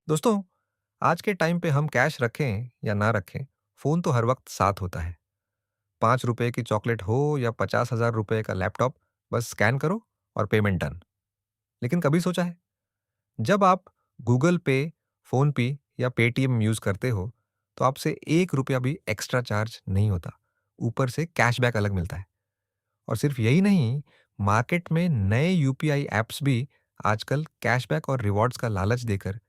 दोस्तों, आज के टाइम पे हम कैश रखें या ना रखें, फ़ोन तो हर वक्त साथ होता है। ₹5 की चॉकलेट हो या ₹50,000 का लैपटॉप, बस स्कैन करो और पेमेंट डन। लेकिन कभी सोचा है, जब आप गूगल पे, फ़ोनपे या पेटीएम यूज़ करते हो, तो आपसे ₹1 भी एक्स्ट्रा चार्ज नहीं होता। ऊपर से कैशबैक अलग मिलता है। और सिर्फ यही नहीं, मार्केट में नए यूपीआई ऐप्स भी आजकल कैशबैक और रिवॉर्ड्स का लालच देकर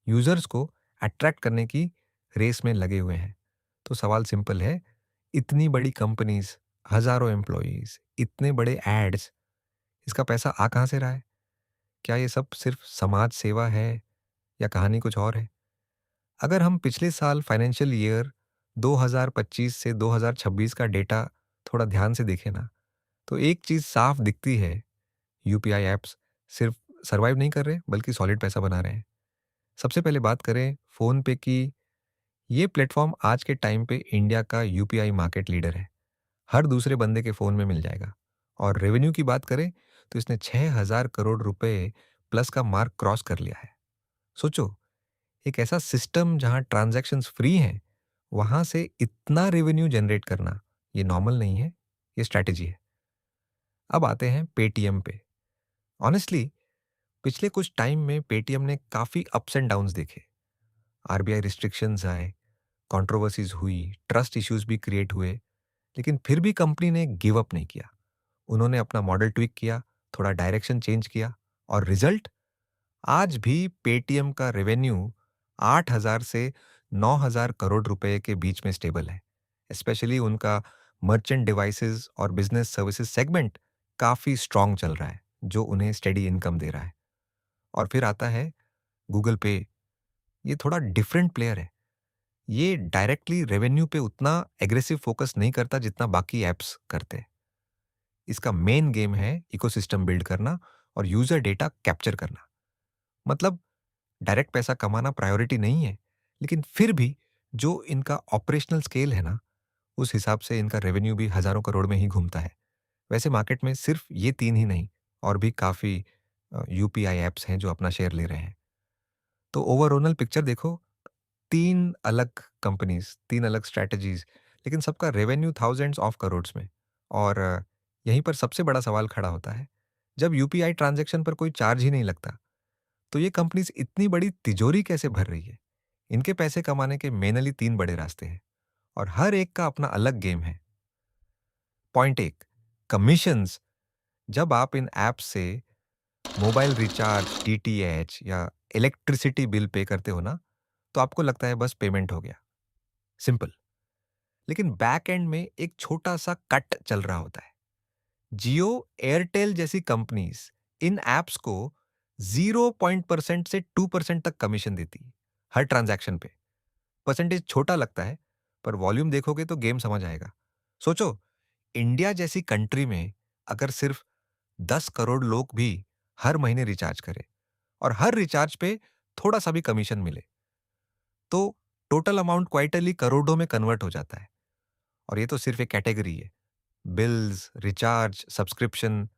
यूजर्स को अट्रैक्ट करने की रेस में लगे हुए हैं। तो सवाल सिंपल है, इतनी बड़ी कंपनीज, हजारों एम्प्लॉयज, इतने एड्स, इसका पैसा आ कहाँ से रहा है? क्या ये सब सिर्फ समाज सेवा है या कहानी कुछ और है? अगर हम पिछले साल फाइनेंशियल ईयर 2025 से 2026 का डेटा थोड़ा ध्यान से देखें ना, तो एक चीज साफ दिखती है, यूपीआई एप्स सिर्फ सरवाइव नहीं कर रहे बल्कि सॉलिड पैसा बना रहे हैं। सबसे पहले बात करें फोन पे की। ये प्लेटफॉर्म आज के टाइम पे इंडिया का यूपीआई मार्केट लीडर है। हर दूसरे बंदे के फ़ोन में मिल जाएगा। और रेवेन्यू की बात करें तो इसने 6,000 करोड़ रुपए प्लस का मार्क क्रॉस कर लिया है। सोचो, एक ऐसा सिस्टम जहां ट्रांजैक्शंस फ्री हैं, वहां से इतना रेवेन्यू जनरेट करना ये नॉर्मल नहीं है, ये स्ट्रैटेजी है। अब आते हैं पेटीएम पे। ऑनेस्टली, पिछले कुछ टाइम में पेटीएम ने काफ़ी अप्स एंड डाउन्स देखे। आरबीआई रिस्ट्रिक्शंस आए, कंट्रोवर्सीज हुई, ट्रस्ट इश्यूज भी क्रिएट हुए, लेकिन फिर भी कंपनी ने गिव अप नहीं किया। उन्होंने अपना मॉडल ट्विक किया, थोड़ा डायरेक्शन चेंज किया, और रिजल्ट, आज भी पेटीएम का रेवेन्यू 8,000 से 9,000 करोड़ रुपए के बीच में स्टेबल है। स्पेशली उनका मर्चेंट डिवाइसेस और बिजनेस सर्विसेज सेगमेंट काफी स्ट्रांग चल रहा है, जो उन्हें स्टेडी इनकम दे रहा है। और फिर आता है गूगल पे। ये थोड़ा डिफरेंट प्लेयर है। ये डायरेक्टली रेवेन्यू पे उतना एग्रेसिव फोकस नहीं करता जितना बाकी ऐप्स करते हैं। इसका मेन गेम है इकोसिस्टम बिल्ड करना और यूजर डेटा कैप्चर करना। मतलब डायरेक्ट पैसा कमाना प्रायोरिटी नहीं है, लेकिन फिर भी जो इनका ऑपरेशनल स्केल है ना, उस हिसाब से इनका रेवेन्यू भी हजारों करोड़ में ही घूमता है। वैसे मार्केट में सिर्फ ये तीन ही नहीं, और भी काफी यूपीआई एप्स हैं जो अपना शेयर ले रहे हैं। तो ओवरऑल पिक्चर देखो, तीन अलग कंपनीज, तीन अलग स्ट्रैटेजीज, लेकिन सबका रेवेन्यू थाउजेंड्स ऑफ करोड्स में। और यहीं पर सबसे बड़ा सवाल खड़ा होता है, जब यूपीआई ट्रांजैक्शन पर कोई चार्ज ही नहीं लगता, तो ये कंपनीज इतनी बड़ी तिजोरी कैसे भर रही है? इनके पैसे कमाने के मेनली तीन बड़े रास्ते हैं, और हर एक का अपना अलग गेम है। पॉइंट एक, कमीशंस। जब आप इन ऐप से मोबाइल रिचार्ज, डीटीएच या इलेक्ट्रिसिटी बिल पे करते हो ना, तो आपको लगता है बस पेमेंट हो गया, सिंपल। लेकिन बैक एंड में एक छोटा सा कट चल रहा होता है। जियो, एयरटेल जैसी कंपनीज इन एप्स को 0% से 2% तक कमीशन देती है हर ट्रांजैक्शन पे। परसेंटेज छोटा लगता है, पर वॉल्यूम देखोगे तो गेम समझ आएगा। सोचो, इंडिया जैसी कंट्री में अगर सिर्फ 10 करोड़ लोग भी हर महीने रिचार्ज करें और हर रिचार्ज पे थोड़ा सा भी कमीशन मिले, तो टोटल अमाउंट क्वाइटली करोड़ों में कन्वर्ट हो जाता है। और ये तो सिर्फ एक कैटेगरी है। बिल्स, रिचार्ज, सब्सक्रिप्शन,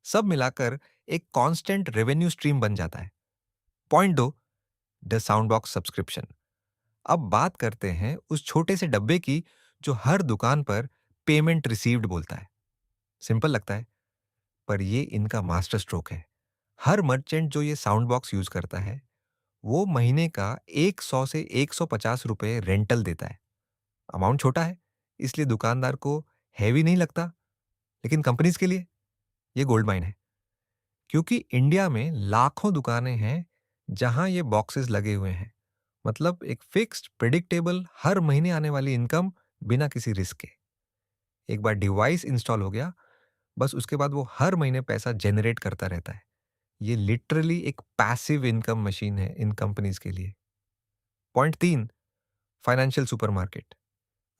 सब मिलाकर एक कांस्टेंट रेवेन्यू स्ट्रीम बन जाता है। पॉइंट दो, द साउंड बॉक्स सब्सक्रिप्शन। अब बात करते हैं उस छोटे से डब्बे की जो हर दुकान पर पेमेंट रिसीव्ड बोलता है। सिंपल लगता है, पर ये इनका मास्टर स्ट्रोक है। हर मर्चेंट जो ये साउंड बॉक्स यूज करता है, वो महीने का 100 से 150 रुपए रेंटल देता है। अमाउंट छोटा है, इसलिए दुकानदार को हैवी नहीं लगता, लेकिन कंपनीज के लिए ये गोल्ड माइन है। क्योंकि इंडिया में लाखों दुकानें हैं जहां ये बॉक्सेस लगे हुए हैं। मतलब एक फिक्स्ड, प्रिडिक्टेबल, हर महीने आने वाली इनकम, बिना किसी रिस्क के। एक बार डिवाइस इंस्टॉल हो गया, बस उसके बाद वो हर महीने पैसा जनरेट करता रहता है। ये लिटरली एक पैसिव इनकम मशीन है इन कंपनीज के लिए। पॉइंट तीन, फाइनेंशियल सुपरमार्केट।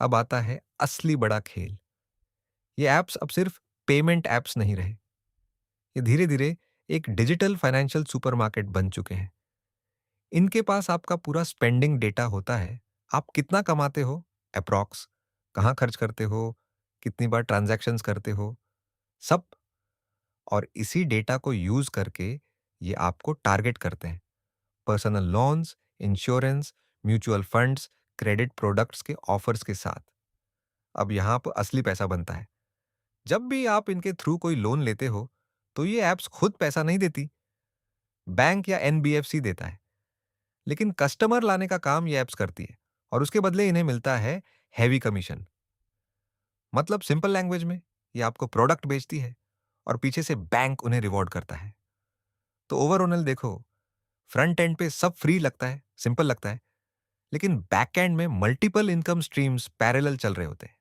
अब आता है असली बड़ा खेल। ये एप्स अब सिर्फ पेमेंट एप्स नहीं रहे, ये धीरे धीरे एक डिजिटल फाइनेंशियल सुपरमार्केट बन चुके हैं। इनके पास आपका पूरा स्पेंडिंग डेटा होता है। आप कितना कमाते हो, अप्रॉक्स, कहाँ खर्च करते हो, कितनी बार ट्रांजैक्शंस करते हो, सब। और इसी डेटा को यूज करके ये आपको टारगेट करते हैं। Personal loans, insurance, mutual funds, credit products के ऑफर्स के साथ। अब यहाँ पर असली पैसा बनता है। जब भी आप इनके थ्रू कोई लोन लेते हो, तो ये ऐप्स खुद पैसा नहीं देती, बैंक या एनबीएफसी देता है। लेकिन कस्टमर लाने का काम ये ऐप्स करती है और उसके बदले इन्हें मिलता है हैवी कमीशन। मतलब सिंपल लैंग्वेज में, ये आपको प्रोडक्ट बेचती है और पीछे से बैंक उन्हें रिवॉर्ड करता है। तो ओवरऑल देखो, फ्रंट एंड पे सब फ्री लगता है, सिंपल लगता है, लेकिन बैक एंड में मल्टीपल इनकम स्ट्रीम्स पैरेलल चल रहे होते हैं।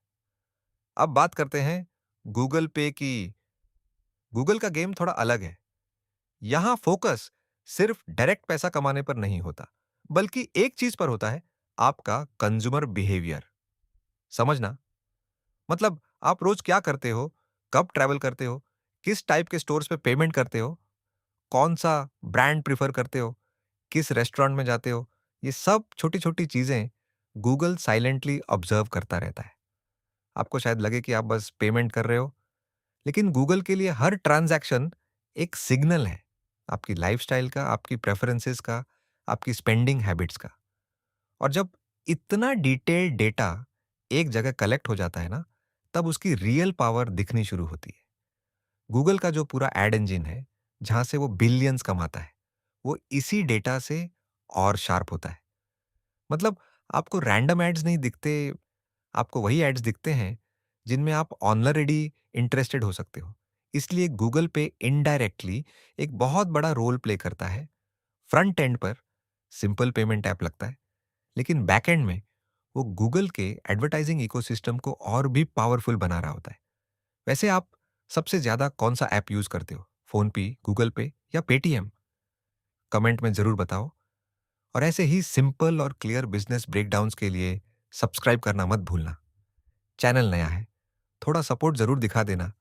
अब बात करते हैं गूगल पे की। गूगल का गेम थोड़ा अलग है। यहां फोकस सिर्फ डायरेक्ट पैसा कमाने पर नहीं होता, बल्कि एक चीज पर होता है, आपका कंज्यूमर बिहेवियर। समझना, मतलब आप रोज क्या करते हो, कब ट्रैवल करते हो, किस टाइप के स्टोर्स पे पेमेंट करते हो, कौन सा ब्रांड प्रिफर करते हो, किस रेस्टोरेंट में जाते हो, ये सब छोटी छोटी चीजें गूगल साइलेंटली ऑब्जर्व करता रहता है। आपको शायद लगे कि आप बस पेमेंट कर रहे हो, लेकिन गूगल के लिए हर ट्रांजैक्शन एक सिग्नल है, आपकी लाइफस्टाइल का, आपकी प्रेफरेंसेस का, आपकी स्पेंडिंग हैबिट्स का। और जब इतना डिटेल्ड डेटा एक जगह कलेक्ट हो जाता है ना, तब उसकी रियल पावर दिखनी शुरू होती है। गूगल का जो पूरा एड इंजन है, जहां से वो बिलियंस कमाता है, वो इसी डेटा से और शार्प होता है। मतलब आपको रैंडम एड्स नहीं दिखते, आपको वही एड्स दिखते हैं जिनमें आप ऑलरेडी इंटरेस्टेड हो सकते हो। इसलिए गूगल पे इनडायरेक्टली एक बहुत बड़ा रोल प्ले करता है। फ्रंट एंड पर सिंपल पेमेंट ऐप लगता है, लेकिन बैक एंड में वो गूगल के एडवर्टाइजिंग इकोसिस्टम को और भी पावरफुल बना रहा होता है। वैसे आप सबसे ज्यादा कौन सा ऐप यूज करते हो, फोन पे, गूगल पे या पेटीएम? कमेंट में जरूर बताओ। और ऐसे ही सिंपल और क्लियर बिजनेस ब्रेकडाउन्स के लिए सब्सक्राइब करना मत भूलना। चैनल नया है, थोड़ा सपोर्ट जरूर दिखा देना।